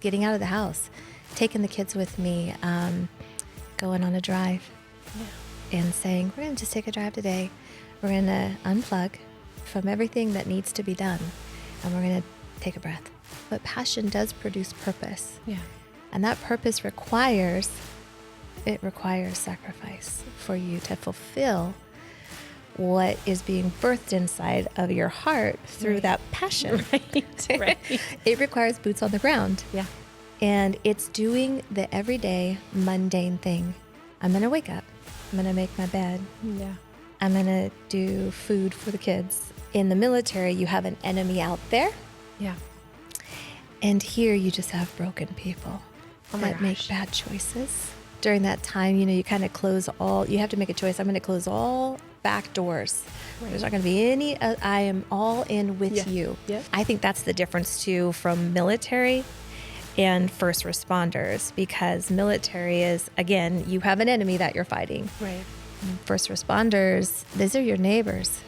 getting out of the house, taking the kids with me, going on a drive and saying, we're going to just take a drive today. We're going to unplug from everything that needs to be done, and we're going to take a breath. But passion does produce purpose. Yeah. And that purpose requires sacrifice for you to fulfill what is being birthed inside of your heart through that passion. Right. It requires boots on the ground. Yeah. And it's doing the everyday mundane thing. I'm going to wake up. I'm going to make my bed. Yeah. I'm going to do food for the kids. In the military, you have an enemy out there. Yeah. And here you just have broken people that make bad choices. During that time, you kind of you have to make a choice. I'm going to close all back doors. Right. There's not going to be any, I am all in with you. Yeah. I think that's the difference too from military and first responders, because military is, again, you have an enemy that you're fighting. Right. First responders, these are your neighbors.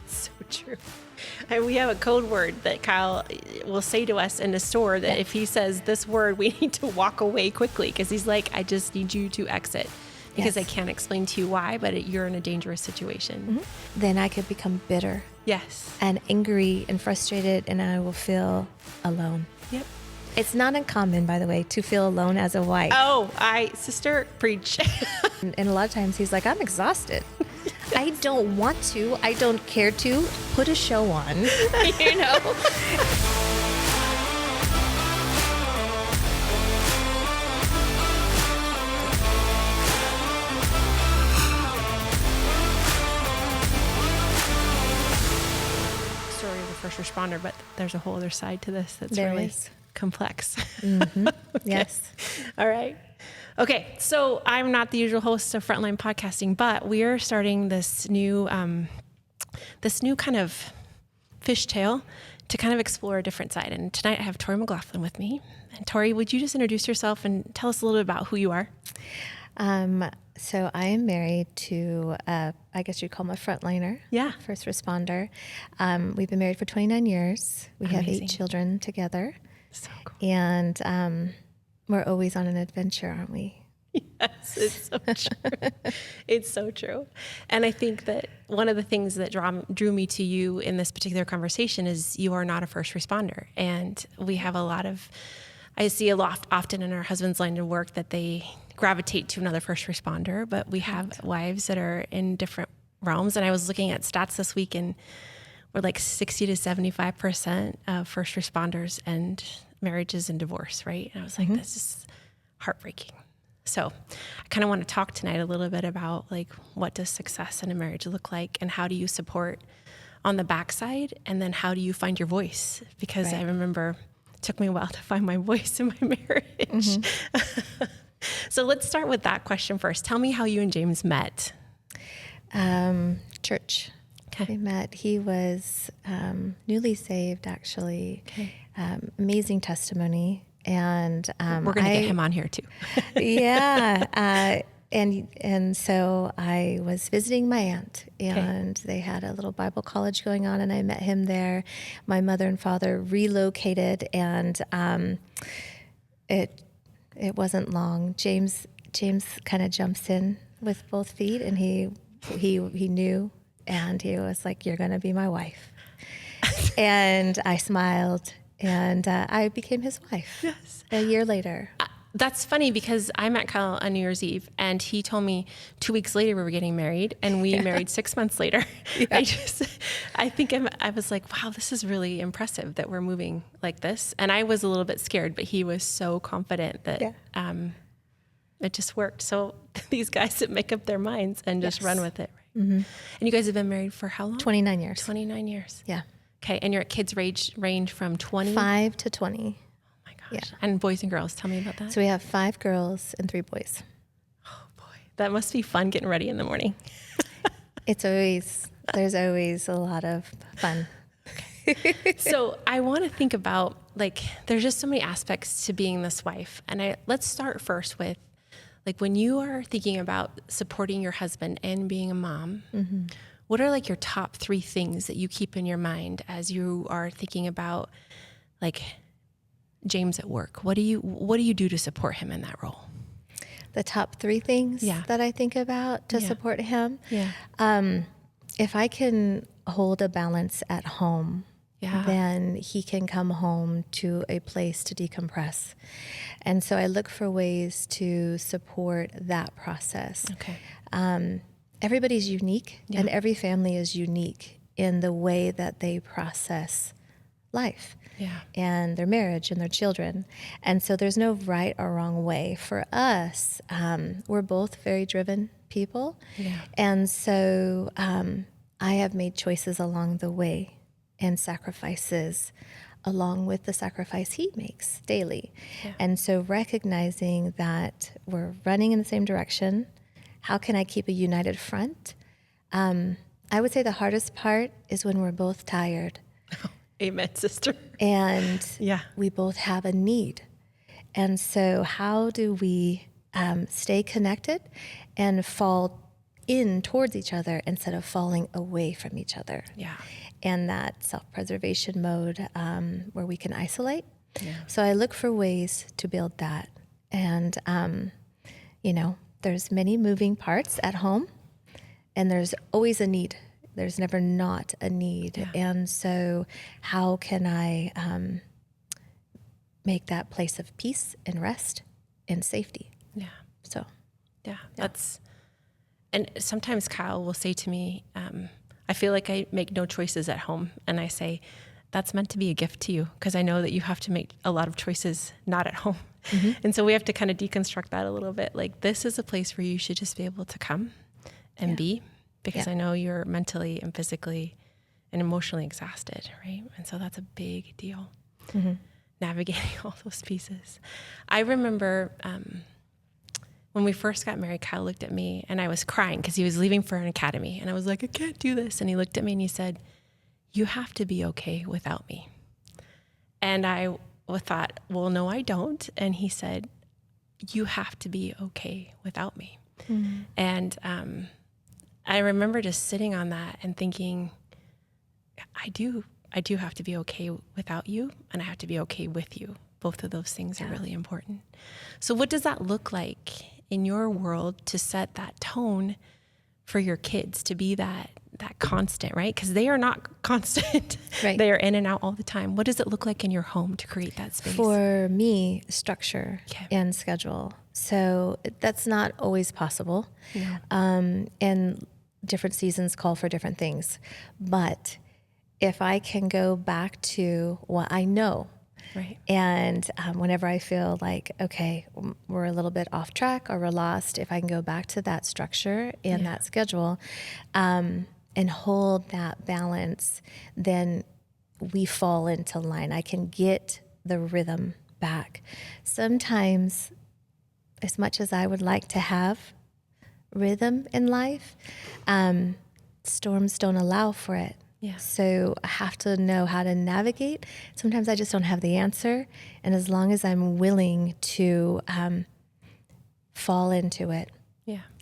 So true. And we have a code word that Kyle will say to us in the store that if he says this word, we need to walk away quickly, because he's like, I just need you to exit, because I can't explain to you why, but you're in a dangerous situation. Mm-hmm. Then I could become bitter. Yes. And angry and frustrated, and I will feel alone. Yep. It's not uncommon, by the way, to feel alone as a wife. Oh, sister, preach. And a lot of times he's like, I'm exhausted. I don't want to. I don't care to. Put a show on, Story of a first responder, but there's a whole other side to this that's There really is. complex. Mm-hmm. Okay. Yes. All right. Okay. So I'm not the usual host of Frontline Podcasting, but we are starting this new kind of fishtail to kind of explore a different side. And tonight I have Torrey McLaughlin with me. And Torrey, would you just introduce yourself and tell us a little bit about who you are? So I am married to, I guess you'd call him a frontliner. Yeah. First responder. We've been married for 29 years. We have 8 children together. So cool. And we're always on an adventure, aren't we? Yes, it's so true. It's so true. And I think that one of the things that drew me to you in this particular conversation is you are not a first responder. And we have I see a lot often in our husband's line of work that they gravitate to another first responder, but we have wives that are in different realms. And I was looking at stats this week, and we're like 60 to 75% of first responders end marriages and divorce, right? And I was like, this is heartbreaking. So I kind of want to talk tonight a little bit about like, what does success in a marriage look like, and how do you support on the backside? And then how do you find your voice? Because I remember it took me a while to find my voice in my marriage. So let's start with that question first. Tell me how you and James met. Church. Okay. We met. He was newly saved, actually. Okay. Amazing testimony. And we're going to get him on here too. Yeah. And so I was visiting my aunt, and they had a little Bible college going on, and I met him there. My mother and father relocated, and it wasn't long. James kind of jumps in with both feet, and he knew, and he was like, "You're going to be my wife." And I smiled, and I became his wife. Yes. A year later. That's funny, because I met Kyle on New Year's Eve, and he told me 2 weeks later we were getting married, and we married 6 months later. Yeah. I was like, wow, this is really impressive that we're moving like this. And I was a little bit scared, but he was so confident that it just worked. So these guys that make up their minds and just run with it. Right? Mm-hmm. And you guys have been married for how long? 29 years. 29 years. Yeah. Okay. And your kids range from 5 to 20. Yeah. And boys and girls, tell me about that. So we have 5 girls and 3 boys. Oh boy, that must be fun getting ready in the morning. There's always a lot of fun. So I want to think about, like, there's just so many aspects to being this wife. And let's start first with, like, when you are thinking about supporting your husband and being a mom, what are like your top 3 things that you keep in your mind as you are thinking about, like, James at work, what do you do to support him in that role? The top 3 things Yeah. that I think about to Yeah. support him. Yeah. If I can hold a balance at home, Yeah. then he can come home to a place to decompress. And so I look for ways to support that process. Okay. Everybody's unique, Yeah. and every family is unique in the way that they process life Yeah. and their marriage and their children. And so there's no right or wrong way. For us, we're both very driven people. Yeah. And so I have made choices along the way and sacrifices along with the sacrifice he makes daily. Yeah. And so recognizing that we're running in the same direction, how can I keep a united front? I would say the hardest part is when we're both tired Amen, sister. and Yeah. we both have a need. And so how do we stay connected and fall in towards each other instead of falling away from each other? Yeah. And that self-preservation mode where we can isolate. Yeah. So I look for ways to build that. And, there's many moving parts at home, and there's always a need. There's never not a need. Yeah. And so how can I make that place of peace and rest and safety? Yeah. So, Yeah. And sometimes Kyle will say to me, I feel like I make no choices at home. And I say, that's meant to be a gift to you, because I know that you have to make a lot of choices not at home. Mm-hmm. And so we have to kind of deconstruct that a little bit. Like, this is a place where you should just be able to come and be, because I know you're mentally and physically and emotionally exhausted, right? And so that's a big deal, navigating all those pieces. I remember when we first got married, Kyle looked at me and I was crying because he was leaving for an academy. And I was like, I can't do this. And he looked at me and he said, you have to be okay without me. And I thought, well, no, I don't. And he said, you have to be okay without me. Mm-hmm. And I remember just sitting on that and thinking, I do have to be okay without you, and I have to be okay with you. Both of those things are really important. So what does that look like in your world to set that tone for your kids, to be that constant, right? Because they are not constant. Right. They are in and out all the time. What does it look like in your home to create that space? For me, structure and schedule. So that's not always possible. No. And different seasons call for different things. But if I can go back to what I know, right. And whenever I feel like, okay, we're a little bit off track or we're lost, if I can go back to that structure and that schedule and hold that balance, then we fall into line. I can get the rhythm back. Sometimes, as much as I would like to have rhythm in life, storms don't allow for it. Yeah. So I have to know how to navigate. Sometimes I just don't have the answer. And as long as I'm willing to fall into it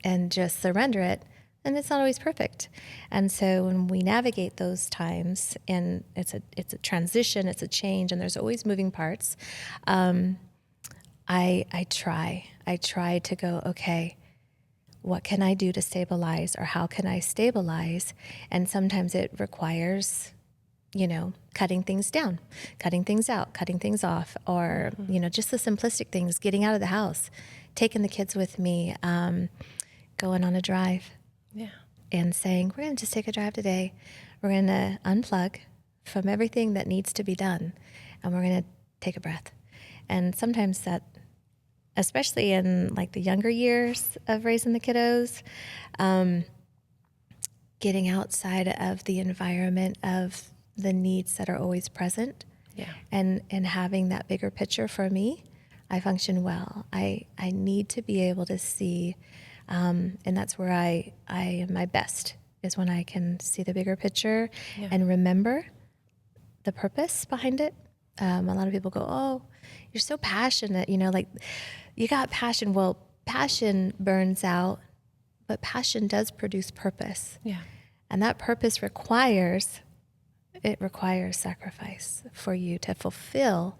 and just surrender it, and it's not always perfect. And so when we navigate those times, and it's a transition, it's a change, and there's always moving parts, I try to go, okay, what can I do to stabilize, or how can I stabilize? And sometimes it requires, cutting things down, cutting things out, cutting things off, or, just the simplistic things, getting out of the house, taking the kids with me, going on a drive and saying, we're going to just take a drive today. We're going to unplug from everything that needs to be done, and we're going to take a breath. And sometimes that, especially in like the younger years of raising the kiddos, getting outside of the environment of the needs that are always present, and having that bigger picture. For me, I function well. I need to be able to see, and that's where I am my best, is when I can see the bigger picture and remember the purpose behind it. A lot of people go, oh, you're so passionate, like you got passion. Well, passion burns out, but passion does produce purpose. Yeah. And that purpose requires sacrifice for you to fulfill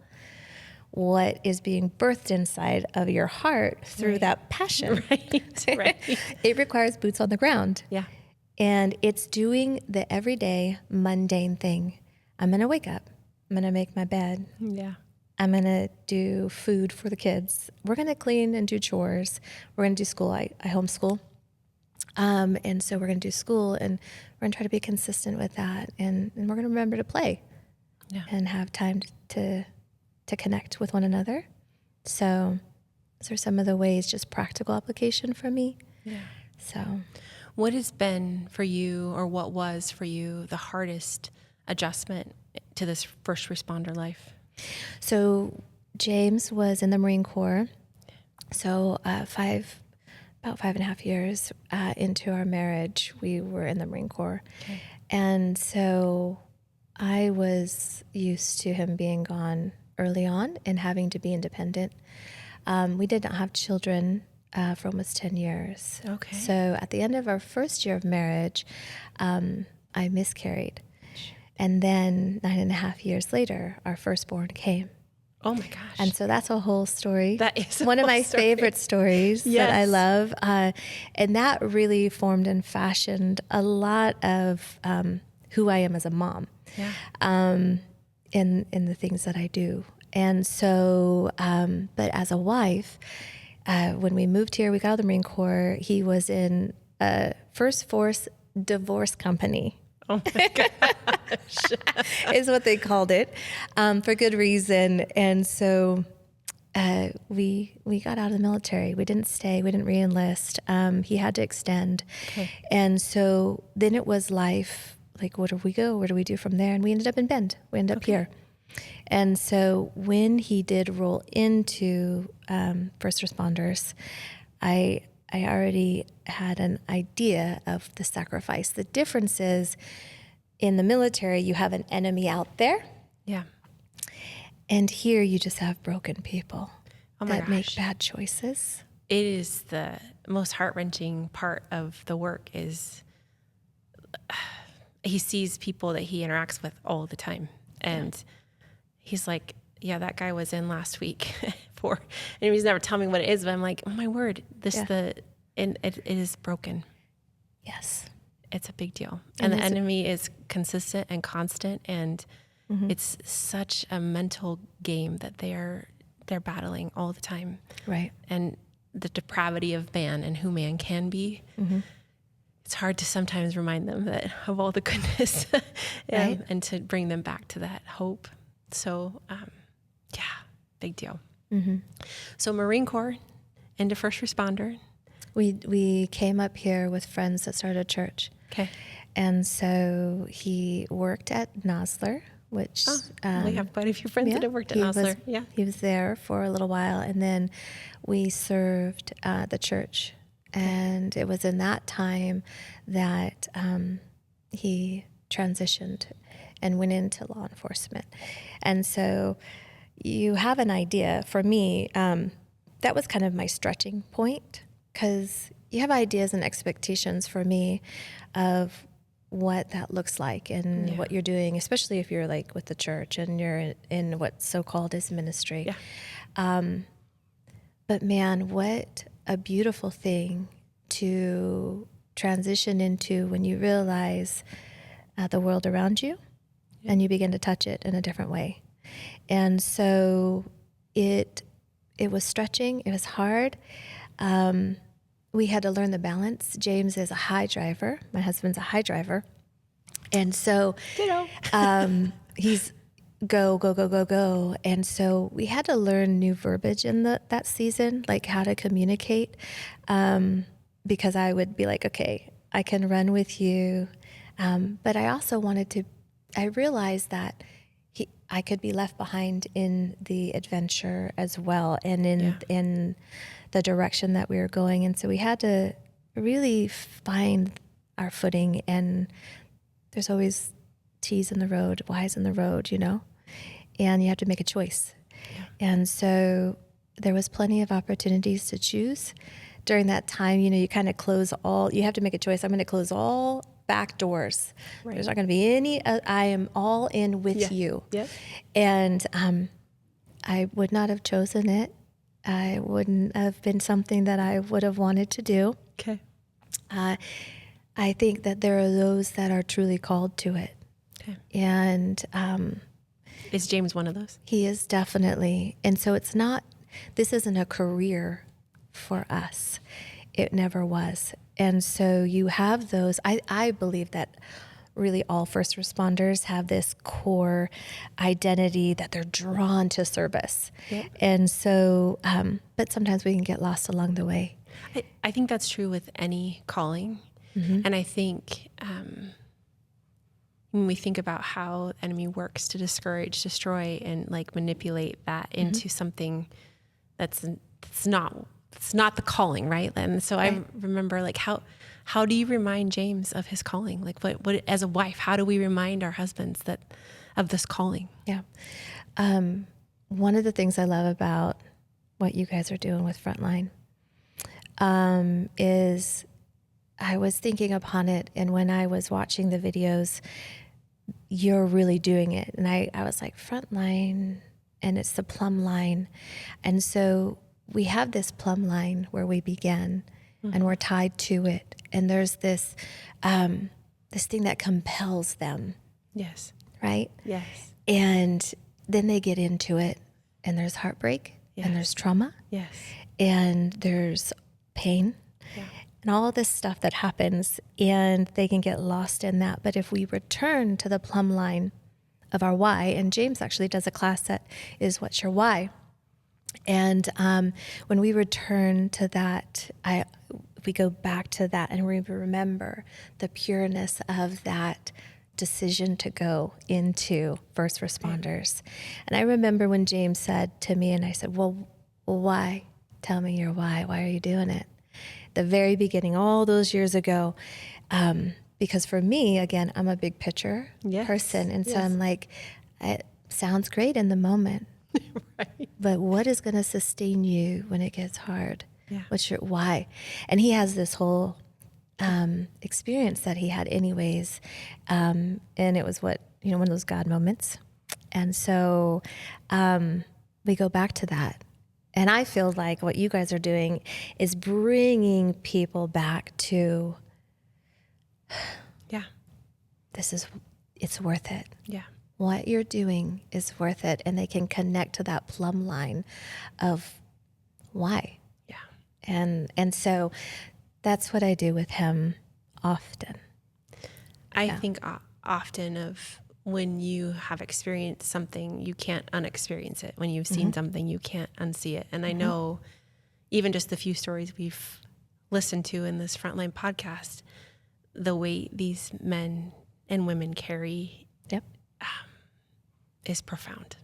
what is being birthed inside of your heart through that passion. Right. It requires boots on the ground. Yeah. And it's doing the everyday mundane thing. I'm going to wake up. I'm going to make my bed. Yeah. I'm going to do food for the kids. We're going to clean and do chores. We're going to do school. I homeschool. And so we're going to do school, and we're going to try to be consistent with that. And we're going to remember to play and have time to connect with one another. So those are some of the ways, just practical application for me. Yeah. So what has been for you, or what was for you, the hardest adjustment to this first responder life? So James was in the Marine Corps. So about 5.5 years into our marriage, we were in the Marine Corps. Okay. And so I was used to him being gone early on and having to be independent. We did not have children for almost 10 years. Okay. So at the end of our first year of marriage, I miscarried. And then 9.5 years later, our firstborn came. Oh my gosh. And so that's a whole story. That is one of my favorite stories that I love. And that really formed and fashioned a lot of who I am as a mom. Yeah. In the things that I do. And so, but as a wife, when we moved here, we got out of the Marine Corps. He was in a First Force divorce company. Oh my gosh. Is what they called it, for good reason. And so we got out of the military. We didn't stay. We didn't re-enlist. He had to extend. Okay. And so then it was life. Like, where do we go? Where do we do from there? And we ended up in Bend. We ended up here. And so when he did roll into first responders, I already had an idea of the sacrifice. The difference is, in the military, you have an enemy out there. Yeah. And here you just have broken people that make bad choices. It is the most heart-wrenching part of the work is he sees people that he interacts with all the time. And he's like, yeah, that guy was in last week and he's never telling me what it is, but I'm like, oh my word, and it is broken. Yes. It's a big deal. And the enemy is consistent and constant, and it's such a mental game that they're battling all the time. Right. And the depravity of man and who man can be. Mm-hmm. It's hard to sometimes remind them that of all the goodness and to bring them back to that hope. So, big deal. Mm-hmm. So Marine Corps into first responder. We came up here with friends that started a church. Okay. And so he worked at Nosler, which... we have quite a few friends that have worked at Nosler. He was there for a little while, and then we served the church. And it was in that time that he transitioned and went into law enforcement. And so you have an idea. For me, that was kind of my stretching point, because you have ideas and expectations for me of what that looks like and what you're doing, especially if you're like with the church and you're in what so-called is ministry. Yeah. But man, what a beautiful thing to transition into when you realize the world around you and you begin to touch it in a different way. And so it was stretching. It was hard. We had to learn the balance. James is a high driver. My husband's a high driver. And so he's go, go, go, go, go. And so we had to learn new verbiage in that season, like how to communicate, because I would be like, okay, I can run with you. But I also I realized that I could be left behind in the adventure as well, and in the direction that we were going. And so we had to really find our footing, and there's always T's in the road, Y's in the road, and you have to make a choice. Yeah. And so there was plenty of opportunities to choose. During that time, you kind of you have to make a choice. I'm going to close all back doors. Right. There's not going to be any, I am all in with you. Yep. And I would not have chosen it. I wouldn't have been something that I would have wanted to do. Okay. I think that there are those that are truly called to it. Okay. And is James one of those? he is definitely. And so this isn't a career for us. It never was. And so you have those. I believe that really all first responders have this core identity that they're drawn to service. Yep. And so, but sometimes we can get lost along the way. I think that's true with any calling. Mm-hmm. And I think when we think about how the enemy works to discourage, destroy, and like manipulate that into something that's not the calling, right? And so I remember like how do you remind James of his calling? Like what as a wife, how do we remind our husbands of this calling? Yeah. One of the things I love about what you guys are doing with Frontline is I was thinking upon it, and when I was watching the videos, you're really doing it. And I was like, Frontline, and it's the plumb line. And so we have this plumb line where we begin, and we're tied to it. And there's this thing that compels them. Yes. Right? Yes. And then they get into it, and there's heartbreak, and there's trauma. Yes. And there's pain. Yeah. And all this stuff that happens, and they can get lost in that. But if we return to the plumb line of our why, and James actually does a class that is what's your why. And when we return to that, we go back to that, and we remember the pureness of that decision to go into first responders. And I remember when James said to me, and I said, well, why? Tell me your why. Why are you doing it? The very beginning, all those years ago, because for me, again, I'm a big picture person. And so I'm like, it sounds great in the moment, Right. but what is going to sustain you when it gets hard? Yeah. What's your why? And he has this whole experience that he had anyways. And it was one of those God moments. And so we go back to that. And I feel like what you guys are doing is bringing people back to, it's worth it. Yeah. What you're doing is worth it. And they can connect to that plumb line of why. Yeah. And so that's what I do with him often. I think often of when you have experienced something, you can't unexperience it. When you've seen something, you can't unsee it. And I know even just the few stories we've listened to in this Frontline podcast, the weight these men and women carry is profound.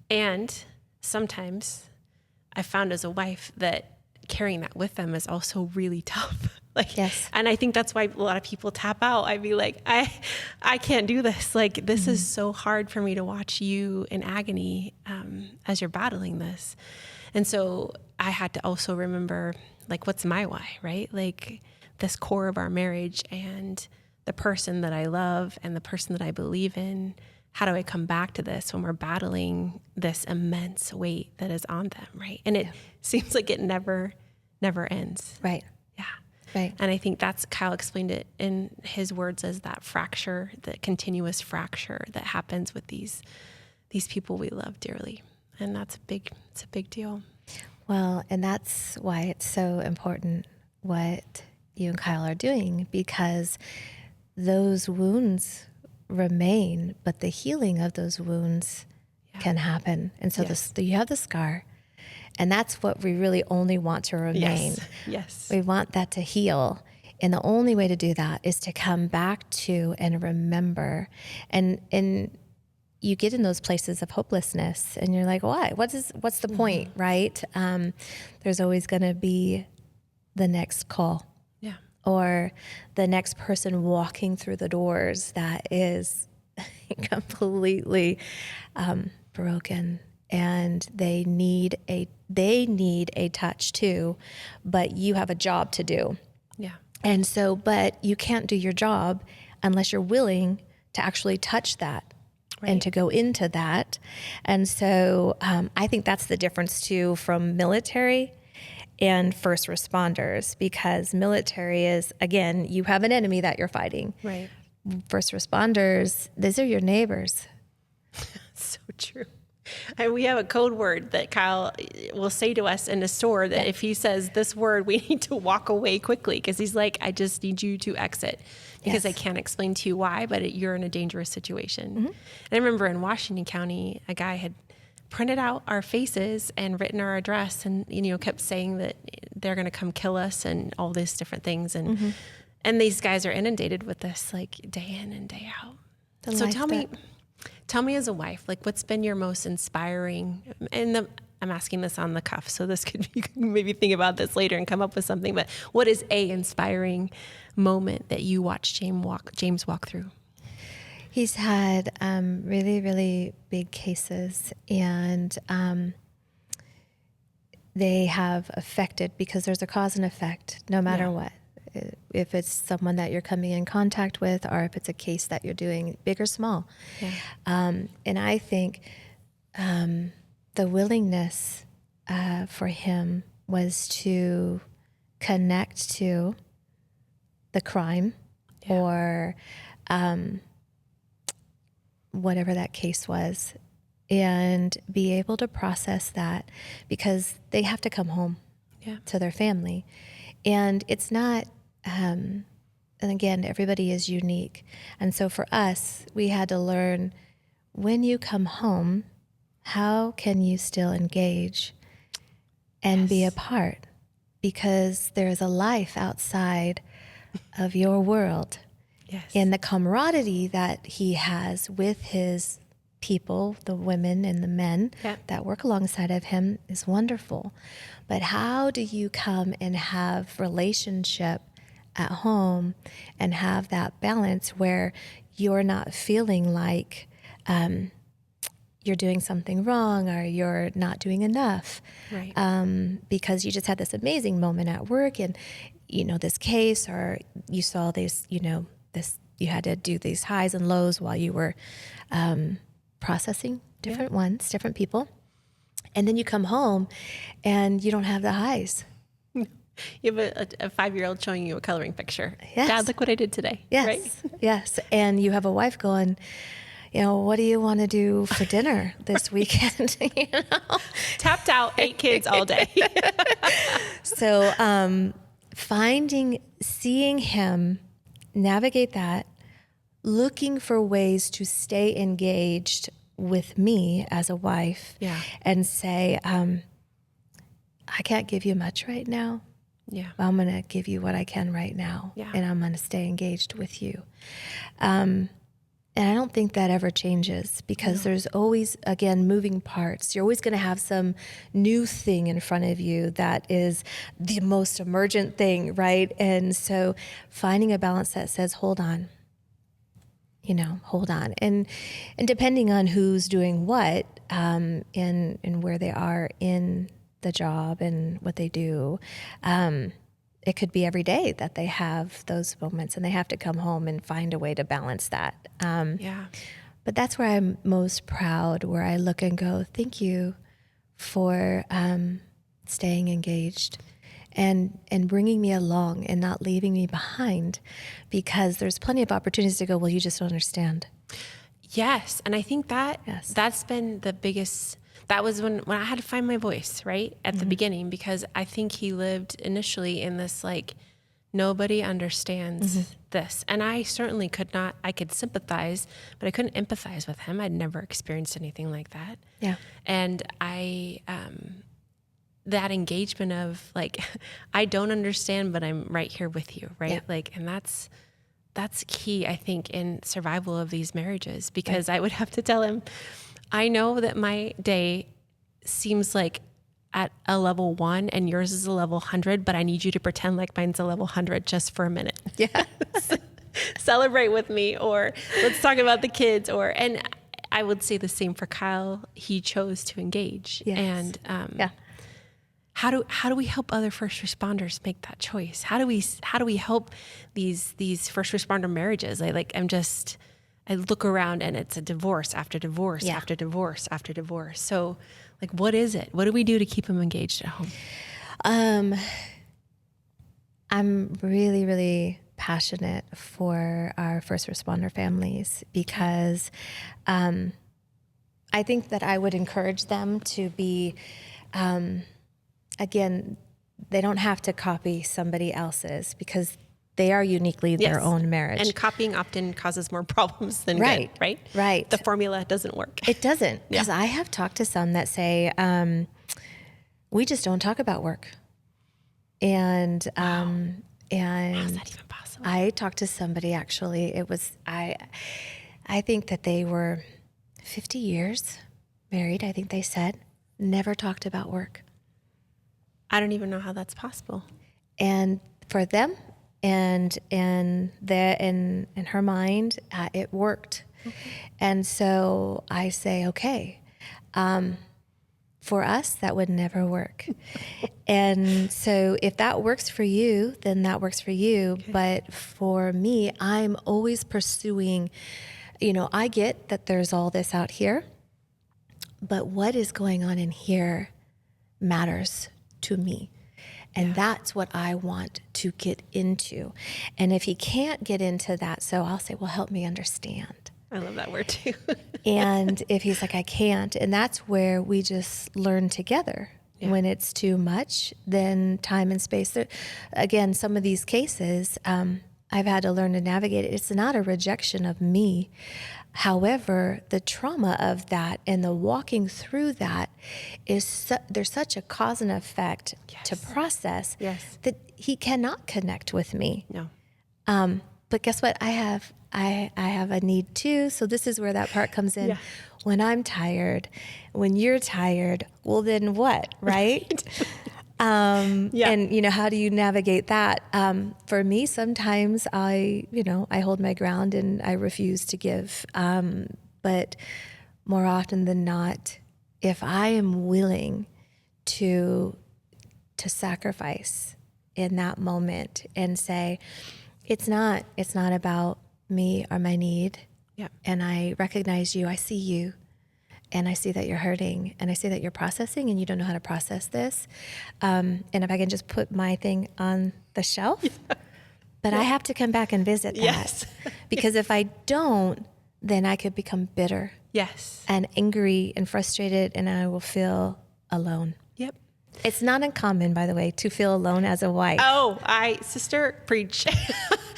And sometimes I found as a wife that carrying that with them is also really tough. And I think that's why a lot of people tap out. I'd be like, I can't do this. Like, this is so hard for me to watch you in agony as you're battling this. And so I had to also remember, like, what's my why, right? Like, this core of our marriage and the person that I love and the person that I believe in. How do I come back to this when we're battling this immense weight that is on them, right? And it seems like it never ends. Right. Yeah. Right. And I think that's, Kyle explained it in his words as that fracture, the continuous fracture that happens with these people we love dearly. And it's a big deal. Well, and that's why it's so important what you and Kyle are doing, because those wounds remain, but the healing of those wounds can happen. And so you have the scar, and that's what we really only want to remain. Yes. We want that to heal. And the only way to do that is to come back to and remember. And you get in those places of hopelessness, and you're like, why? What's the point, right? There's always going to be the next call. Yeah. Or the next person walking through the doors that is completely broken, and they need a touch too, but you have a job to do. Yeah. And so, but you can't do your job unless you're willing to actually touch that and to go into that. And so I think that's the difference too from military and first responders, because military is, again, you have an enemy that you're fighting. Right. First responders, these are your neighbors. So true. And we have a code word that Kyle will say to us in the store that if he says this word, we need to walk away quickly, because he's like, I just need you to exit, because I can't explain to you why, but you're in a dangerous situation. And I remember in Washington County, a guy had printed out our faces and written our address and, kept saying that they're going to come kill us and all these different things. And, and these guys are inundated with this like day in and day out. So tell me as a wife, like what's been your most inspiring, and I'm asking this on the cuff, so this could you can maybe think about this later and come up with something, but what is a inspiring moment that you watched James walk through? He's had really, really big cases, and they have affected, because there's a cause and effect no matter what. If it's someone that you're coming in contact with, or if it's a case that you're doing, big or small. And I think the willingness for him was to connect to the crime or whatever that case was, and be able to process that, because they have to come home to their family. And it's not, and again, everybody is unique. And so for us, we had to learn, when you come home, how can you still engage and be a part? Because there's a life outside of your world. And the camaraderie that he has with his people, the women and the men that work alongside of him, is wonderful. But how do you come and have relationship at home and have that balance where you're not feeling like you're doing something wrong or you're not doing enough, because you just had this amazing moment at work and this case, or you saw this, you had to do these highs and lows while you were processing different ones, different people. And then you come home and you don't have the highs. You have a 5-year-old showing you a coloring picture. Dad, look what I did today. Right? Yes. And you have a wife going, what do you want to do for dinner this weekend? Tapped out, 8 kids all day. So seeing him navigate that, looking for ways to stay engaged with me as a wife, and say, I can't give you much right now. I'm going to give you what I can right now, and I'm going to stay engaged with you. And I don't think that ever changes, because there's always, again, moving parts. You're always going to have some new thing in front of you that is the most emergent thing, right? And so finding a balance that says, hold on. Hold on. And depending on who's doing what, and where they are in the job and what they do, it could be every day that they have those moments, and they have to come home and find a way to balance that. But that's where I'm most proud, where I look and go, thank you for staying engaged and bringing me along and not leaving me behind, because there's plenty of opportunities to go, well, you just don't understand. Yes. And I think that's been the biggest, that was when I had to find my voice, right? At the beginning, because I think he lived initially in this, like, nobody understands this. And I certainly I could sympathize, but I couldn't empathize with him. I'd never experienced anything like that. And that engagement of, like, I don't understand, but I'm right here with you, right? Like, and that's key, I think, in survival of these marriages, because I would have to tell him, I know that my day seems like at a level 1 and yours is a level 100, but I need you to pretend like mine's a level 100 just for a minute. Celebrate with me, or let's talk about the kids, and I would say the same for Kyle. He chose to engage. And how do we help other first responders make that choice? How do we help these first responder marriages? I look around and it's a divorce after divorce Yeah. after divorce after divorce. So like, what is it? What do we do to keep them engaged at home? I'm really, really passionate for our first responder families because I think that I would encourage them to be, again, they don't have to copy somebody else's because they are uniquely their Yes. own marriage. And copying often causes more problems than Right. good, right? Right. The formula doesn't work. It doesn't, because I have talked to some that say, we just don't talk about work. And How is that even possible? I talked to somebody, actually, it was, I think that they were 50 years married, I think they said, never talked about work. I don't even know how that's possible. And for them, and in her mind, it worked. Okay. And so I say, okay, for us, that would never work. And so if that works for you, then that works for you. Okay. But for me, I'm always pursuing, I get that there's all this out here, but what is going on in here matters to me. And that's what I want to get into. And if he can't get into that, so I'll say, well, help me understand. I love that word too. And if he's like, I can't, and that's where we just learn together. Yeah. When it's too much, then time and space. Again, some of these cases, I've had to learn to navigate it. It's not a rejection of me. However, the trauma of that and the walking through that is there's such a cause and effect to process that he cannot connect with me. No. But guess what? I have a need too. So this is where that part comes in. Yeah. When I'm tired, when you're tired, well then what, right? And how do you navigate that? For me, sometimes I hold my ground and I refuse to give. But more often than not, if I am willing to sacrifice in that moment and say, it's not about me or my need. Yeah. And I recognize you, I see you. And I see that you're hurting, and I see that you're processing, and you don't know how to process this. And if I can just put my thing on the shelf, but I have to come back and visit that. Yes. Because if I don't, then I could become bitter. Yes. And angry and frustrated, and I will feel alone. Yep. It's not uncommon, by the way, to feel alone as a wife. Oh, sister, preach.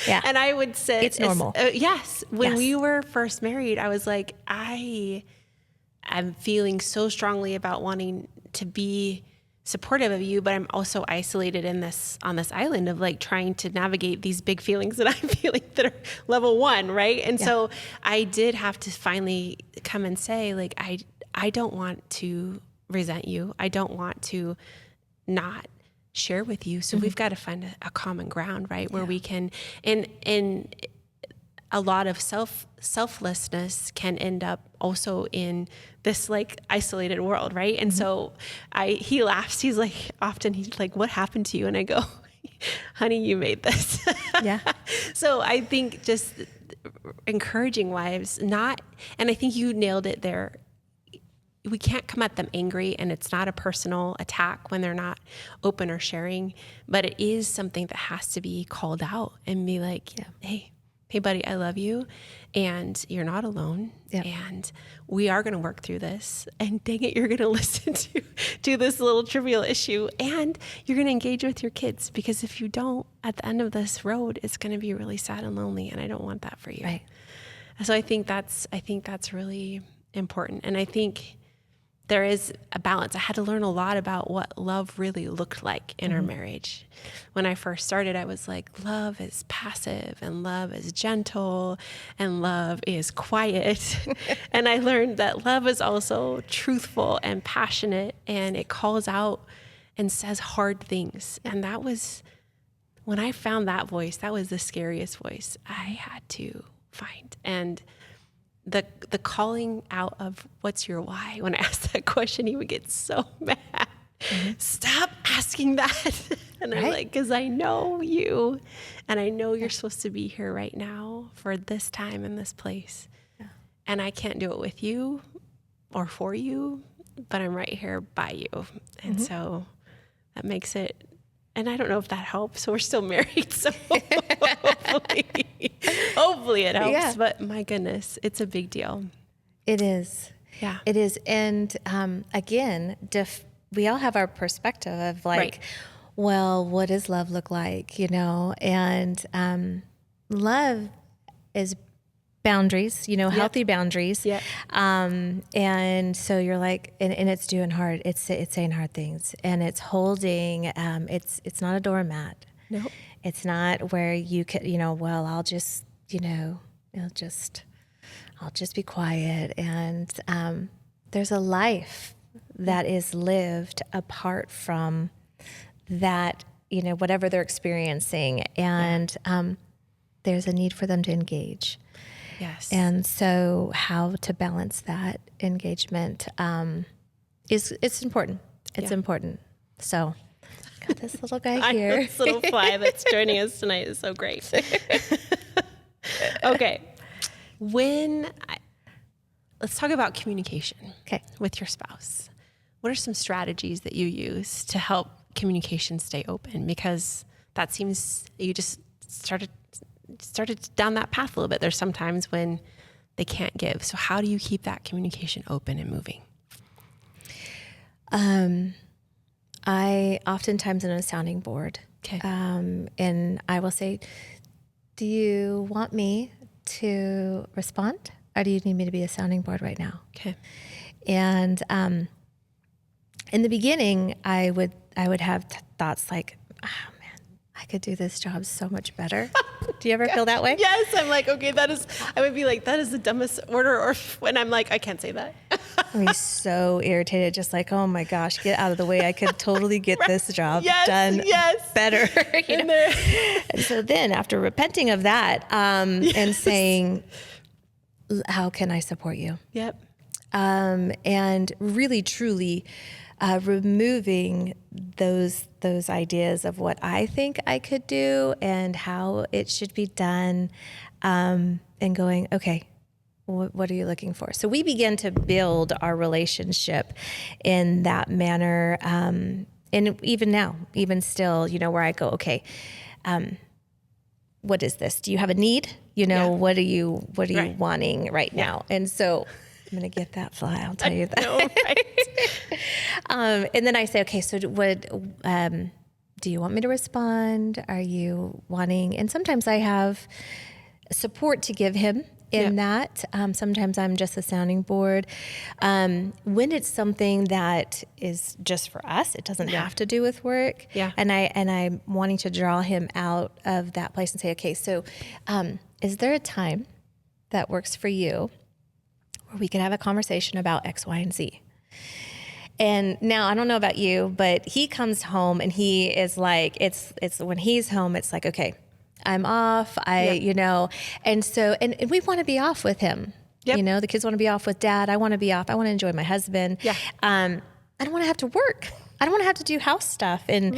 Yeah. And I would say it's normal. Yes. When we were first married, I was like, I'm feeling so strongly about wanting to be supportive of you, but I'm also isolated on this island of like trying to navigate these big feelings that I'm feeling that are level 1, right? And so I did have to finally come and say, like, I don't want to resent you. I don't want to not share with you. So we've got to find a common ground, right? Where we can, and a lot of selflessness can end up also in this like isolated world, right? And so he laughs. He's like, what happened to you? And I go, honey, you made this. Yeah. So I think just encouraging wives, and I think you nailed it there. We can't come at them angry, and it's not a personal attack when they're not open or sharing, but it is something that has to be called out and be like, hey buddy, I love you, and you're not alone. Yep. And we are going to work through this, and dang it, you're going to listen to this little trivial issue, and you're going to engage with your kids, because if you don't, at the end of this road, it's going to be really sad and lonely, and I don't want that for you. Right. So I think that's really important. And I think there is a balance. I had to learn a lot about what love really looked like in our marriage. When I first started, I was like, love is passive, and love is gentle, and love is quiet. And I learned that love is also truthful and passionate, and it calls out and says hard things. And that was, when I found that voice, that was the scariest voice I had to find. And the calling out of what's your why, when I asked that question, he would get so mad. Stop asking that? And I'm like, because I know you, and I know you're supposed to be here right now for this time in this place. Yeah. And I can't do it with you or for you, but I'm right here by you. And so that makes it, and I don't know if that helps. We're still married, so hopefully it helps. Yeah. But my goodness, it's a big deal. It is. Yeah. It is. And again, we all have our perspective of like, well, what does love look like, And love is boundaries, healthy boundaries. Yep. And so you're like, and it's doing hard. It's saying hard things, and it's holding. It's not a doormat. Nope. It's not where you could, well, I'll just, I'll just be quiet. And there's a life that is lived apart from that, whatever they're experiencing. And there's a need for them to engage. Yes. And so how to balance that engagement it's important. It's important. So got this little guy here. This little fly that's joining us tonight is so great. Okay. Let's talk about communication with your spouse. What are some strategies that you use to help communication stay open? Because that seems, you just started down that path a little bit. There's some times when they can't give. So how do you keep that communication open and moving? I oftentimes am a sounding board. Okay. And I will say, do you want me to respond, or do you need me to be a sounding board right now? Okay. And in the beginning, I would have thoughts like, oh man, I could do this job so much better. Do you ever feel that way? Yes. I'm like, okay, I would be like, that is the dumbest order. Or when I'm like, I can't say that. I'd be so irritated, just like, oh my gosh, get out of the way. I could totally get this job done better. And so then after repenting of that and saying, how can I support you? Yep. And really, truly removing those ideas of what I think I could do and how it should be done, and going, okay, what are you looking for? So we began to build our relationship in that manner. And even now, even still, where I go, okay, what is this? Do you have a need? What are you wanting right now? And so I'm going to get that fly. I'll tell you that. I know, right? And then I say, okay, so what, do you want me to respond? Are you wanting, and sometimes I have support to give him in that. Sometimes I'm just a sounding board. When it's something that is just for us, it doesn't have to do with work. Yeah. And I'm wanting to draw him out of that place and say, okay, so, is there a time that works for you where we could have a conversation about X, Y, and Z? And now I don't know about you, but he comes home and he is like, it's when he's home, it's like, okay, I'm off. And so, and we want to be off with him. Yep. The kids want to be off with dad. I want to be off. I want to enjoy my husband. Yeah. I don't want to have to work. I don't want to have to do house stuff and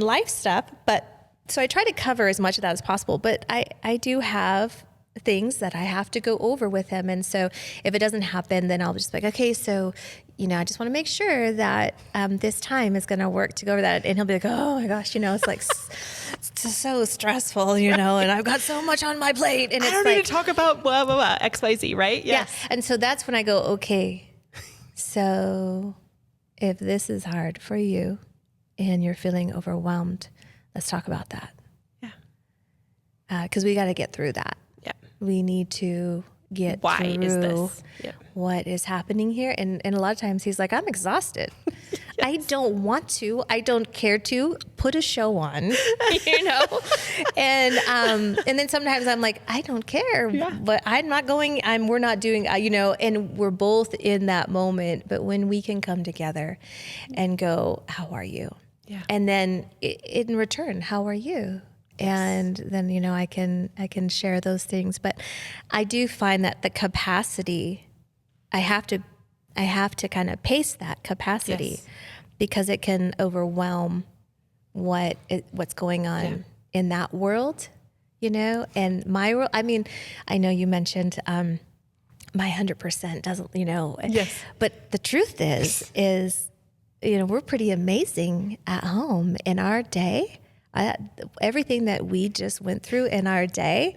life stuff. But so I try to cover as much of that as possible, but I do have things that I have to go over with him. And so if it doesn't happen, then I'll just be like, okay, so, I just want to make sure that this time is going to work to go over that. And he'll be like, oh my gosh, it's like it's so stressful, and I've got so much on my plate. And I don't need to talk about blah, blah, blah, X, Y, Z, right? Yes. Yeah. And so that's when I go, okay, so if this is hard for you and you're feeling overwhelmed, let's talk about that. Yeah. Because we got to get through that. Yeah. We need to get through what is happening here. And a lot of times he's like, I'm exhausted. I don't want to. I don't care to put a show on, And then sometimes I'm like, I don't care, but I'm not going, we're not doing, and we're both in that moment. But when we can come together and go, how are you? Yeah. And then in return, how are you? And then, I can share those things, but I do find that the capacity, I have to kind of pace that capacity because it can overwhelm what's going on in that world, you know, and my world. I mean, I know you mentioned my 100% doesn't, you know, Yes. but the truth is, you know, we're pretty amazing at home in our day. Everything that we just went through in our day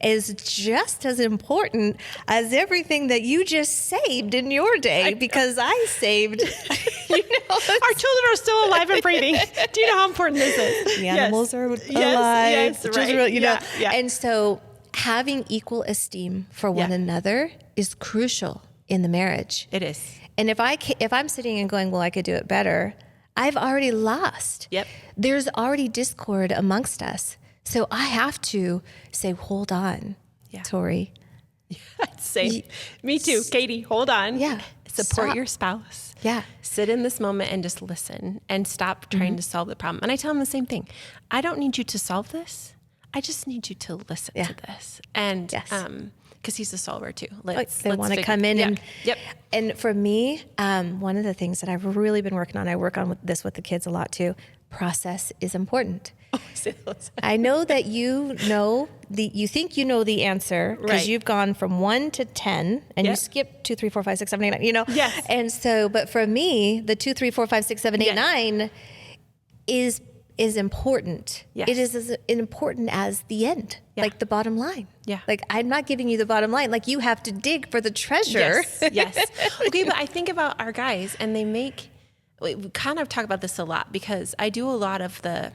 is just as important as everything that you just saved in your day, because I saved, you know. Our children are still alive and breathing. Do you know how important this is? The animals are alive. Yes, just right. real, you know. Yeah. And so having equal esteem for one another is crucial in the marriage. It is. And if I'm sitting and going, well, I could do it better, I've already lost. Yep. There's already discord amongst us. So I have to say, hold on, Torrey. Same. Me too. Katy, hold on. Yeah. Support Stop. your spouse. Yeah. Sit in this moment and just listen and stop trying to solve the problem. And I tell them the same thing. I don't need you to solve this. I just need you to listen to this. And because he's a solver too. They want to come in and Yep. And for me, one of the things that I've really been working on, I work on this with the kids a lot too. Process is important. I know that you think you know the answer because you've gone from 1 to 10 and you skipped 2, 3, 4, 5, 6, 7, 8, 9, you know? Yes. And so, but for me, the 2, 3, 4, 5, 6, 7, 8, 9 is important. Yes. It is as important as the end, like the bottom line. Yeah. Like I'm not giving you the bottom line. Like you have to dig for the treasure. Yes. Okay, but I think about our guys and we kind of talk about this a lot because I do a lot of the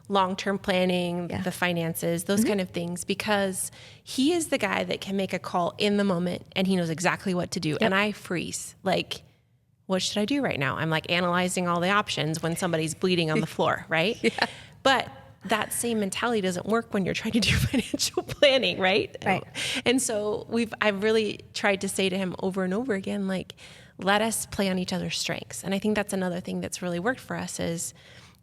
long-term planning, the finances, those kind of things, because he is the guy that can make a call in the moment and he knows exactly what to do. And I freeze. Like, what should I do right now? I'm like analyzing all the options when somebody's bleeding on the floor, right? But that same mentality doesn't work when you're trying to do financial planning, right? Right. And so I've really tried to say to him over and over again, like, let us play on each other's strengths. And I think that's another thing that's really worked for us is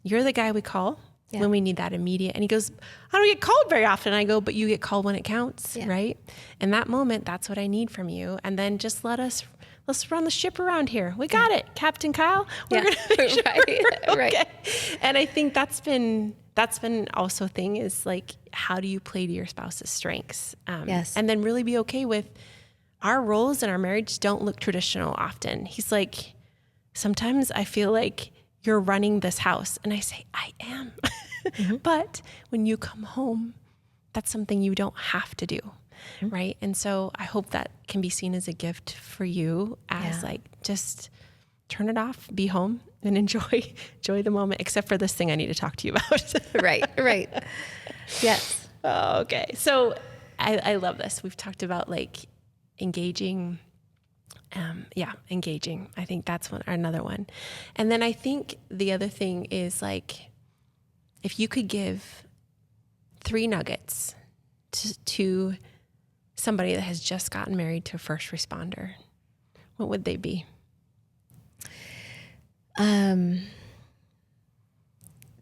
you're the guy we call when we need that immediate. And he goes, I don't get called very often. I go, but you get called when it counts, right? In that moment, that's what I need from you. And then just let's run the ship around here. We got it, Captain Kyle. We're gonna make sure we're okay. And I think that's been also a thing is like, how do you play to your spouse's strengths? And then really be okay with our roles in our marriage don't look traditional often. He's like, sometimes I feel like you're running this house. And I say, I am. But when you come home, that's something you don't have to do. Right. And so I hope that can be seen as a gift for you as like, just turn it off, be home and enjoy the moment, except for this thing I need to talk to you about. Right. Yes. Oh, okay. So I love this. We've talked about like engaging. Engaging. I think that's another one. And then I think the other thing is like, if you could give 3 nuggets to somebody that has just gotten married to a first responder, what would they be?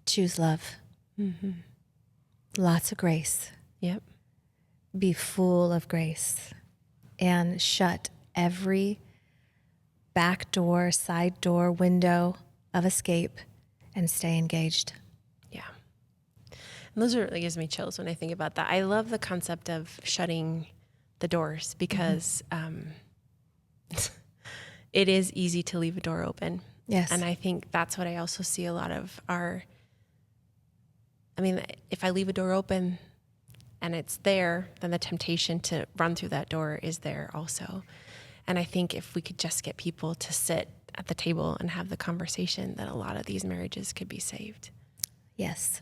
Choose love. Lots of grace. Yep. Be full of grace and shut every back door, side door, window of escape and stay engaged. Yeah. And those really gives me chills when I think about that. I love the concept of shutting the doors because it is easy to leave a door open. Yes. And I think that's what I also see a lot of if I leave a door open and it's there, then the temptation to run through that door is there also. And I think if we could just get people to sit at the table and have the conversation, that a lot of these marriages could be saved. Yes.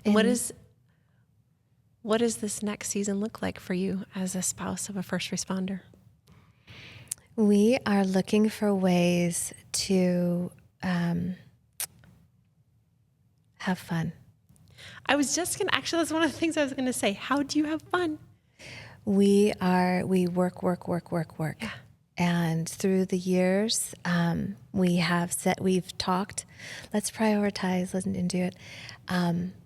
And what does this next season look like for you as a spouse of a first responder? We are looking for ways to have fun. I was just going to, actually, that's one of the things I was going to say. How do you have fun? We work. Yeah. And through the years, we've talked, let's prioritize, listen and do it.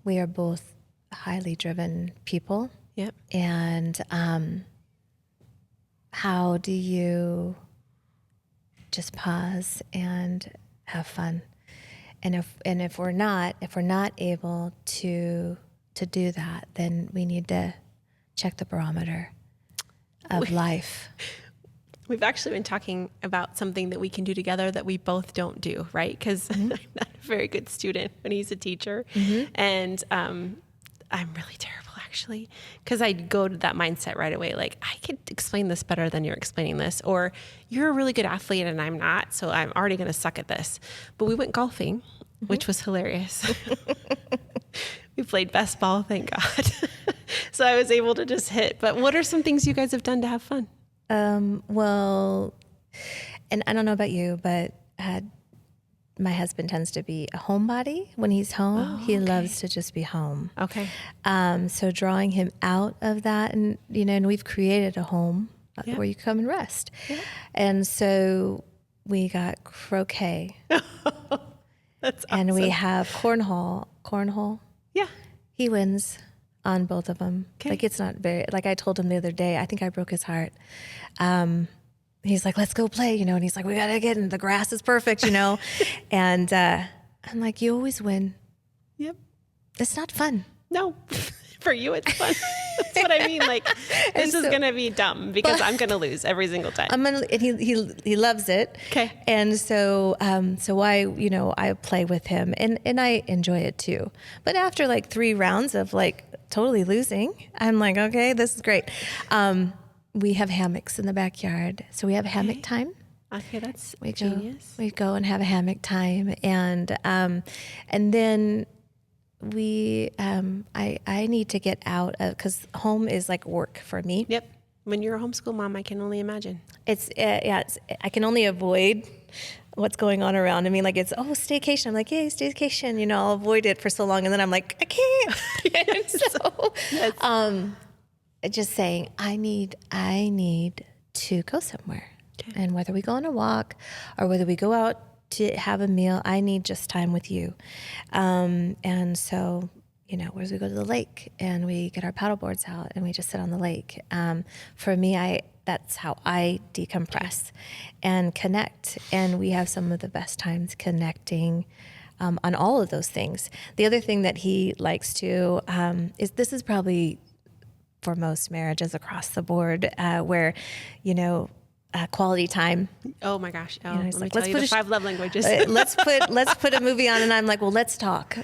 We are both highly driven people. Yep. And how do you just pause and have fun. And if we're not able to do that, then we need to check the barometer of life. We've actually been talking about something that we can do together that we both don't do, right? Because I'm not a very good student when he's a teacher. And I'm really terrible, actually, because I go to that mindset right away. Like, I could explain this better than you're explaining this. Or you're a really good athlete and I'm not, so I'm already going to suck at this. But we went golfing, which was hilarious. We played best ball, thank God. So I was able to just hit. But what are some things you guys have done to have fun? Well, and I don't know about you, but my husband tends to be a homebody when he's home. He loves to just be home. Okay. So drawing him out of that, and and we've created a home where you come and rest. Yeah. And so we got croquet. That's awesome. And we have cornhole. Yeah. He wins on both of them. Okay. Like, it's not very, like I told him the other day, I think I broke his heart. He's like, let's go play, and he's like, we got to get in, the grass is perfect, and I'm like, you always win. Yep. It's not fun. No, for you, it's fun. That's what I mean. Like, this is going to be dumb because I'm going to lose every single time. And he loves it. Okay. And so, I play with him and I enjoy it too. But after like 3 rounds of like totally losing, I'm like, okay, this is great. We have hammocks in the backyard. So we have hammock time. Okay, that's genius. We go and have a hammock time. And then I need to get out of, because home is like work for me. Yep. When you're a homeschool mom, I can only imagine. I can only avoid what's going on around me. Like, it's, staycation. I'm like, yay, staycation. I'll avoid it for so long. And then I'm like, I can't. Just saying, I need to go somewhere. Okay. And whether we go on a walk or whether we go out to have a meal, I need just time with you. And so, where we go to the lake and we get our paddle boards out and we just sit on the lake. For me, that's how I decompress and connect. And we have some of the best times connecting on all of those things. The other thing that he likes to is, this is probably for most marriages across the board, where, quality time. Oh my gosh! Let me like, tell you the 5 love languages. let's put a movie on, and I'm like, well, let's talk.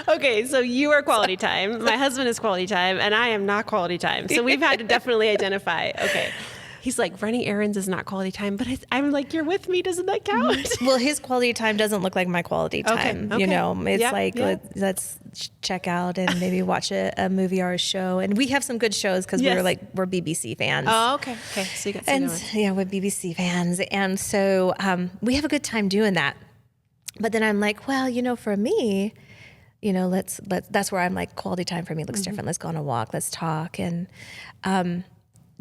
Okay, so you are quality time. My husband is quality time, and I am not quality time. So we've had to definitely identify. Okay. He's like, running errands is not quality time, but I'm like, you're with me. Doesn't that count? Well, his quality time doesn't look like my quality time. Okay. It's let's check out and maybe watch a movie or a show. And we have some good shows because we're BBC fans. Oh, okay. Okay. So you got some we're BBC fans. And so we have a good time doing that. But then I'm like, well, for me, let's that's where I'm like, quality time for me looks different. Let's go on a walk. Let's talk. And, I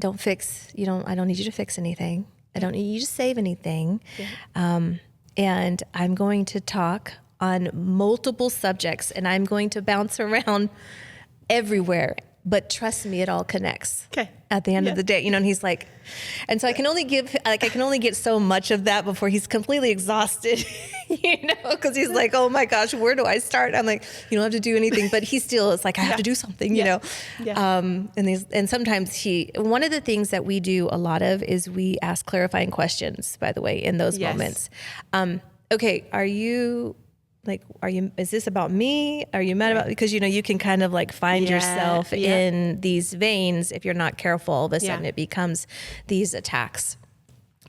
don't need you to fix anything. I don't need you to save anything. Yeah. And I'm going to talk on multiple subjects and I'm going to bounce around everywhere, but trust me, it all connects. Okay. At the end of the day, and he's like, and so I can only get so much of that before he's completely exhausted, because he's like, oh my gosh, where do I start? I'm like, you don't have to do anything, but he still is like, I have to do something, Yeah. And sometimes one of the things that we do a lot of is we ask clarifying questions, by the way, in those moments. Okay, is this about me? Are you mad about, because, you can kind of like find yourself in these veins. If you're not careful, all of a sudden it becomes these attacks.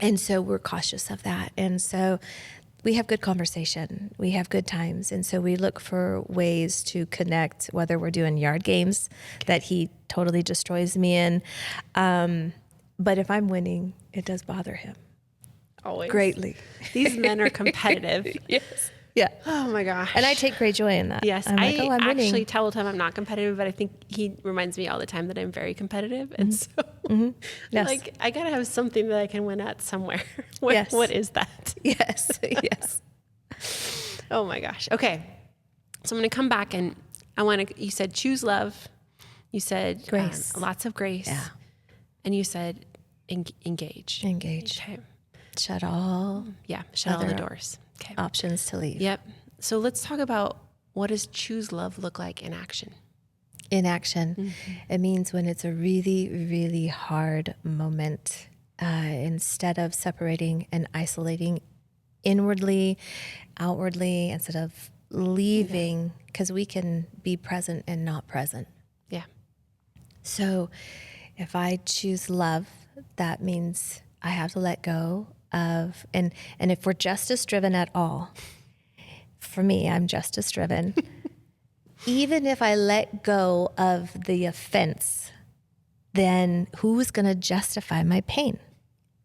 And so we're cautious of that. And so we have good conversation. We have good times. And so we look for ways to connect, whether we're doing yard games that he totally destroys me in. But if I'm winning, it does bother him. Always. Greatly. These men are competitive. Yes. Yeah. Oh my gosh. And I take great joy in that. Yes. I'm like, I'm actually winning. tell him I'm not competitive, but I think he reminds me all the time that I'm very competitive. And so like, I got to have something that I can win at somewhere. What is that? Yes. Yes. Oh my gosh. Okay. So I'm going to come back and you said choose love. You said grace. Lots of grace. Yeah. And you said engage. Okay. Shut all Shut all the other doors. Okay. options to leave. Yep. So let's talk about, what does choose love look like in action? In action, it means when it's a really, really hard moment, instead of separating and isolating inwardly, outwardly, instead of leaving, because we can be present and not present. Yeah. So if I choose love, that means I have to let go of, and if we're justice driven at all, for me, I'm justice driven. Even if I let go of the offense, then who's going to justify my pain?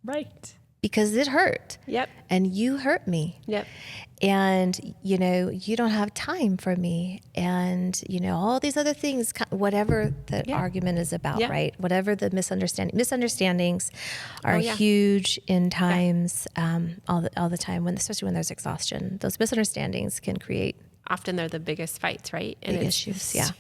Right. Because it hurt. Yep. And you hurt me. Yep. And, you don't have time for me. And, all these other things, whatever the argument is about, right? Whatever the misunderstandings are huge in times, all the time, especially when there's exhaustion. Those misunderstandings can create, often they're the biggest fights, right? And big issues, yeah.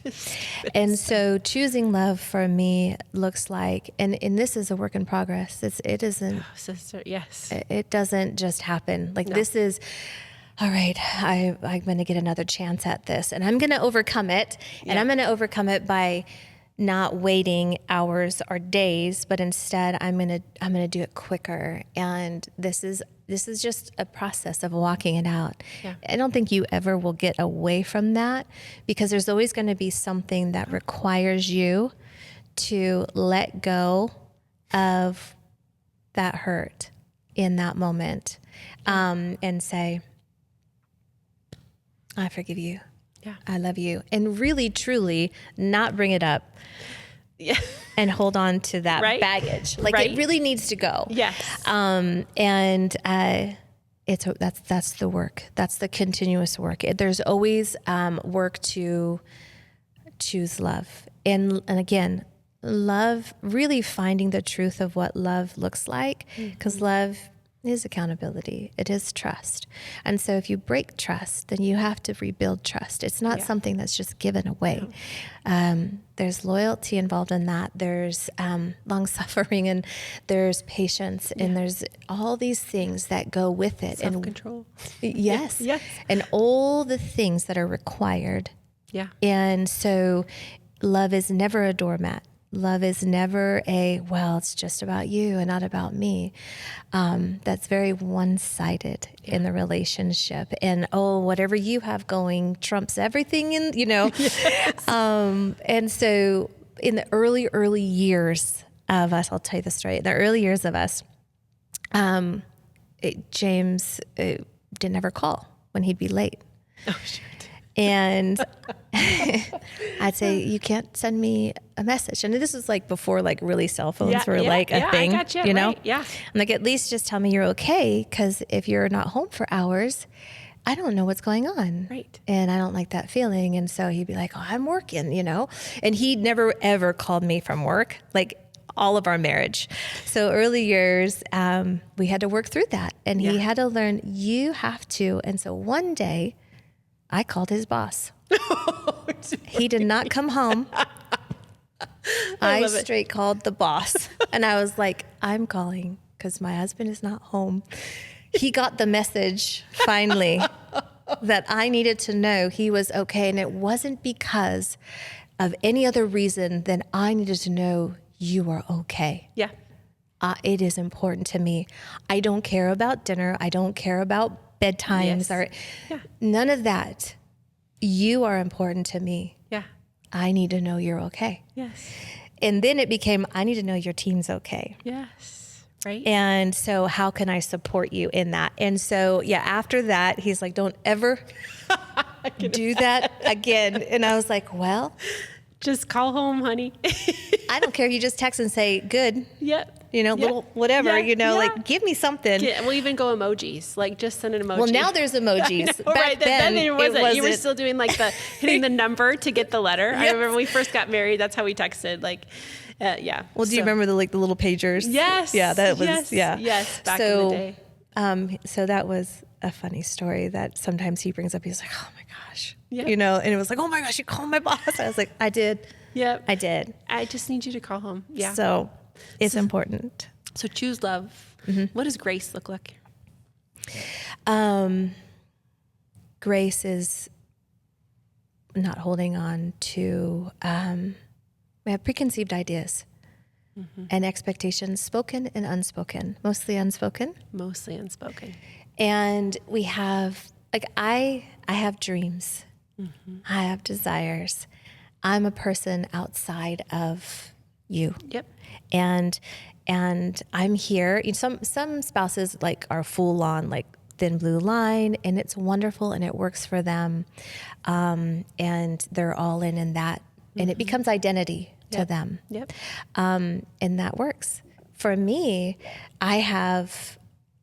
And so choosing love for me looks like, and this is a work in progress. It isn't, sister, yes. It doesn't just happen. This is, all right, I'm going to get another chance at this, and I'm going to overcome it. And I'm going to overcome it by not waiting hours or days, but instead I'm going to do it quicker. And this is just a process of walking it out. Yeah. I don't think you ever will get away from that, because there's always going to be something that requires you to let go of that hurt in that moment, and say, I forgive you. Yeah. I love you. And really, truly not bring it up. Yeah. And hold on to that baggage. It really needs to go. Yes. That's the work. That's the continuous work. There's always work to choose love. And again, love, really finding the truth of what love looks like, because love is accountability. It is trust. And so if you break trust, then you have to rebuild trust. It's not something that's just given away. No. There's loyalty involved in that. There's long suffering, and there's patience, and there's all these things that go with it. Self-control. Yes. Yes. And all the things that are required. Yeah. And so love is never a doormat. Love is never it's just about you and not about me. That's very one-sided in the relationship. And, whatever you have going trumps everything Yes. And so in the early years of us, I'll tell you the story. In the early years of us, James didn't ever call when he'd be late. Oh, sure. And I'd say, you can't send me a message. And this was before really cell phones were a thing, I gotcha, Right? Yeah. I'm at least just tell me you're okay. Because if you're not home for hours, I don't know what's going on. Right. And I don't like that feeling. And so he'd be like, I'm working, and he'd never ever called me from work, all of our marriage. So early years, we had to work through that, and he had to learn, you have to. And so one day I called his boss. He did not come home. I straight called the boss, and I was like, I'm calling because my husband is not home. He got the message finally that I needed to know he was okay. And it wasn't because of any other reason than I needed to know you are okay. Yeah. It is important to me. I don't care about dinner. I don't care about bedtimes or none of that. You are important to me. Yeah. I need to know you're okay. Yes. And then it became, I need to know your team's okay. Yes. Right. And so how can I support you in that? And so, after that, he's like, don't ever do that again. And I was like, well, just call home, honey. I don't care. You just text and say, good. Yep. Little whatever, give me something. We'll even go emojis, just send an emoji. Well, now there's emojis. Back then there wasn't. You were still doing the hitting the number to get the letter. Yes. I remember when we first got married, that's how we texted. Well, do you remember the little pagers? Yes. Yeah, that was, Yes, back in the day. So that was a funny story that sometimes he brings up. He's like, oh my gosh, yep. And it was like, oh my gosh, you called my boss. I was like, I did. Yep. I did. I just need you to call home. Yeah. So it's important. So choose love. What does grace look like? Grace is not holding on to, we have preconceived ideas and expectations, spoken and unspoken, mostly unspoken. Mostly unspoken. And we have, like, I have dreams. I have desires. I'm a person outside of you. Yep. And I'm here. You know, some spouses like are full on like thin blue line, and it's wonderful and it works for them. And they're all in that, and it becomes identity to them. Yep. And that works. For me, I have,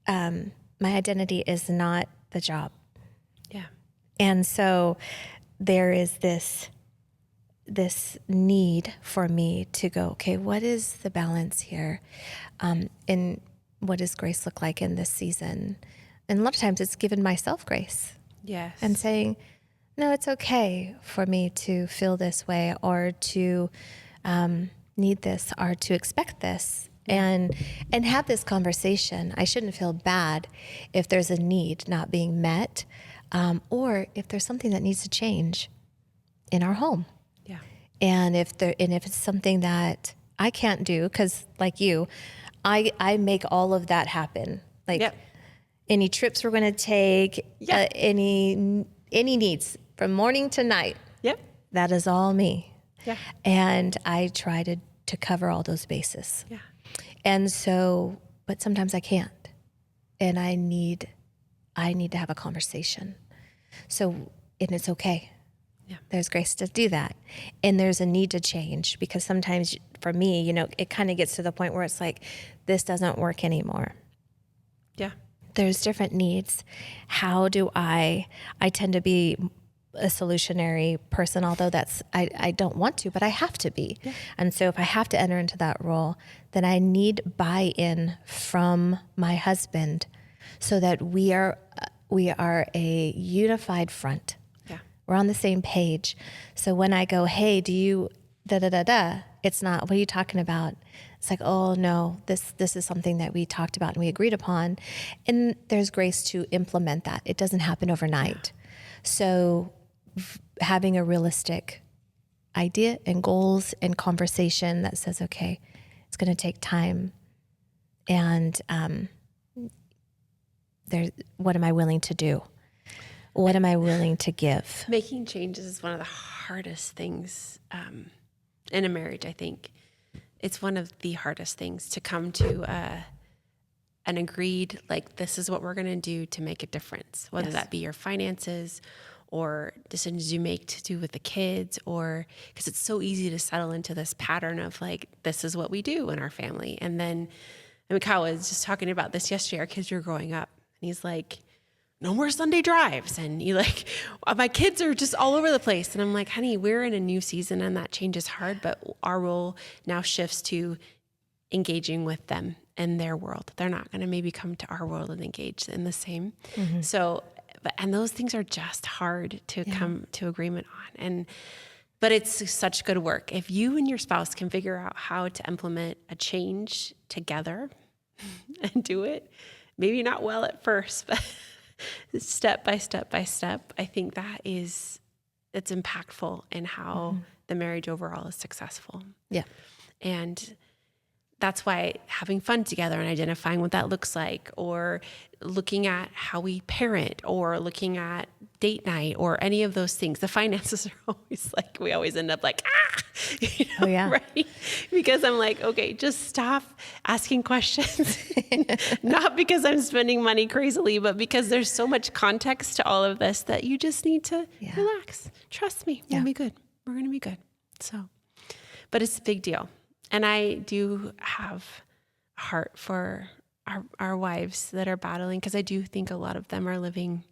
my identity is not the job. Yeah. And so there is this need for me to go, okay, what is the balance here? And what does grace look like in this season? And a lot of times it's giving myself grace. Yes. And saying, no, it's okay for me to feel this way, or to need this, or to expect this, and have this conversation. I shouldn't feel bad if there's a need not being met, or if there's something that needs to change in our home. Yeah. And if it's something that I can't do, because like you, I make all of that happen. Like any trips we're going to take, any needs from morning to night. Yep. That is all me. Yeah. And I try to cover all those bases. Yeah. And so, but sometimes I can't, and I need to have a conversation. So, and it's okay. Yeah. There's grace to do that. And there's a need to change, because sometimes for me, you know, it kind of gets to the point where it's like, this doesn't work anymore. Yeah. There's different needs. How do I tend to be a solutionary person, although I don't want to, but I have to be. Yeah. And so if I have to enter into that role, then I need buy-in from my husband so that we are a unified front. Yeah. We're on the same page. So when I go, hey, do you it's not, what are you talking about? It's like, oh no, this is something that we talked about and we agreed upon. And there's grace to implement that. It doesn't happen overnight. Yeah. So having a realistic idea and goals and conversation that says, okay, it's going to take time. And what am I willing to do? What am I willing to give? Making changes is one of the hardest things in a marriage, I think. It's one of the hardest things to come to an agreed, like, this is what we're going to do to make a difference, whether that be your finances or decisions you make to do with the kids, or because it's so easy to settle into this pattern of like, this is what we do in our family. And then, I mean, Kyle was just talking about this yesterday. Our kids were growing up, and he's like, no more Sunday drives. And you like, my kids are just all over the place. And I'm like, honey, we're in a new season and that change is hard, but our role now shifts to engaging with them and their world. They're not going to maybe come to our world and engage in the same. Mm-hmm. So, and those things are just hard to come to agreement on. But it's such good work. If you and your spouse can figure out how to implement a change together and do it, maybe not well at first, but step by step by step, I think it's impactful in how the marriage overall is successful. Yeah. And that's why having fun together and identifying what that looks like, or looking at how we parent, or looking at date night, or any of those things. The finances are always like, we always end up like, you know, right? Because I'm like, okay, just stop asking questions. Not because I'm spending money crazily, but because there's so much context to all of this that you just need to relax. Trust me, we'll be good. We're going to be good. So, but it's a big deal. And I do have a heart for our wives that are battling, because I do think a lot of them are living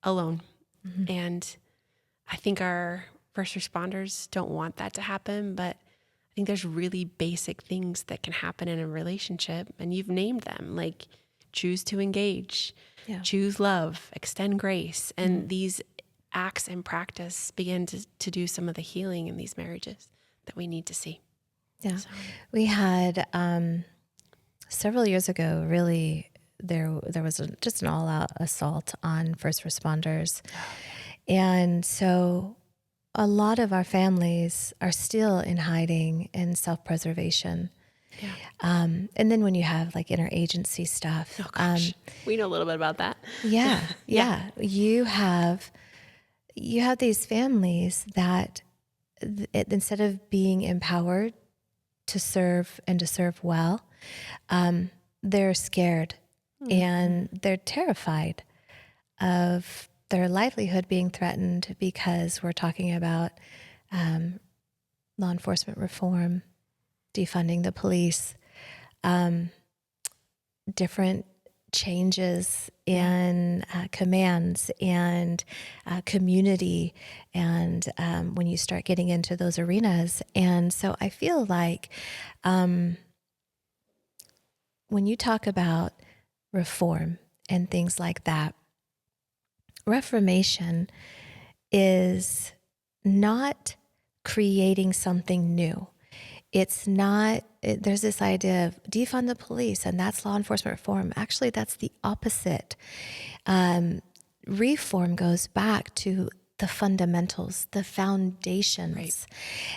alone. Mm-hmm. And I think our first responders don't want that to happen, but I think there's really basic things that can happen in a relationship, and you've named them, like choose to engage, choose love, extend grace. And these acts and practice begin to do some of the healing in these marriages that we need to see. Yeah. So. We had several years ago, really, there was just an all-out assault on first responders. And so a lot of our families are still in hiding and self-preservation. Yeah. And then when you have like interagency stuff, Oh gosh, we know a little bit about that. yeah. You have these families that instead of being empowered to serve and to serve well, they're scared and they're terrified of their livelihood being threatened because we're talking about law enforcement reform, defunding the police, different changes in commands and community, and when you start getting into those arenas. And so I feel like when you talk about reform and things like that, reformation is not creating something new. It's not, there's this idea of defund the police and that's law enforcement reform. Actually, that's the opposite. Reform goes back to the fundamentals, the foundations. Right.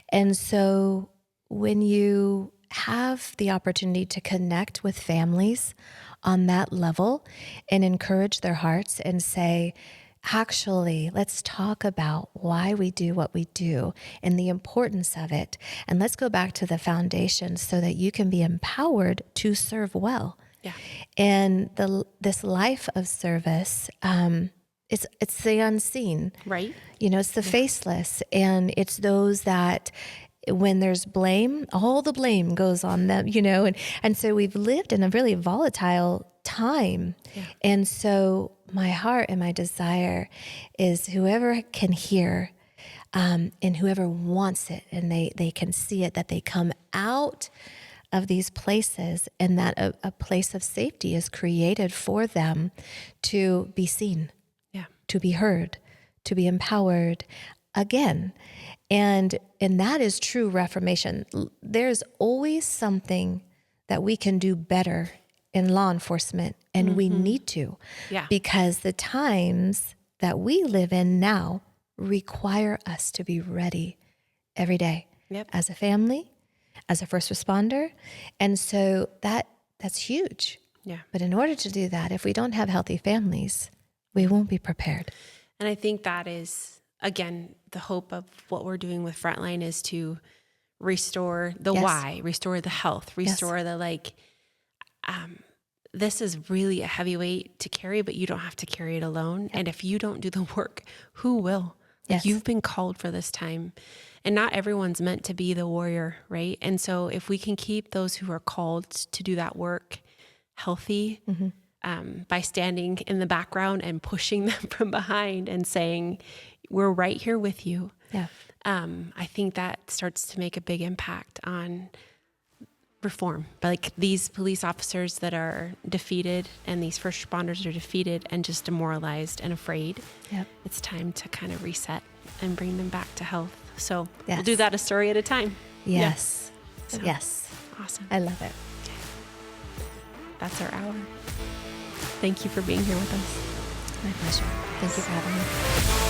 And so when you have the opportunity to connect with families on that level and encourage their hearts and say, actually, let's talk about why we do what we do and the importance of it. And let's go back to the foundation so that you can be empowered to serve well. Yeah. And this life of service, it's the unseen. Right. You know, it's the faceless. And it's those that when there's blame, all the blame goes on them, you know. And so we've lived in a really volatile time. Yeah. And so my heart and my desire is whoever can hear and whoever wants it and they can see it, that they come out of these places and that a place of safety is created for them to be seen, to be heard, to be empowered again. And that is true reformation. There's always something that we can do better in law enforcement, and we need to, because the times that we live in now require us to be ready every day as a family, as a first responder. And so that's huge. Yeah. But in order to do that, if we don't have healthy families, we won't be prepared. And I think that is, again, the hope of what we're doing with Frontline is to restore the why, restore the health, restore the this is really a heavy weight to carry, but you don't have to carry it alone. And if you don't do the work, who will? Yes. You've been called for this time, and not everyone's meant to be the warrior, right? And so if we can keep those who are called to do that work healthy, by standing in the background and pushing them from behind and saying, we're right here with you. Yeah. I think that starts to make a big impact on reform. But like these police officers that are defeated and these first responders are defeated and just demoralized and afraid. Yep. It's time to kind of reset and bring them back to health. So we'll do that a story at a time. Yes. So, yes. Awesome. I love it. Okay. That's our hour. Thank you for being here with us. My pleasure. Thank you for having me.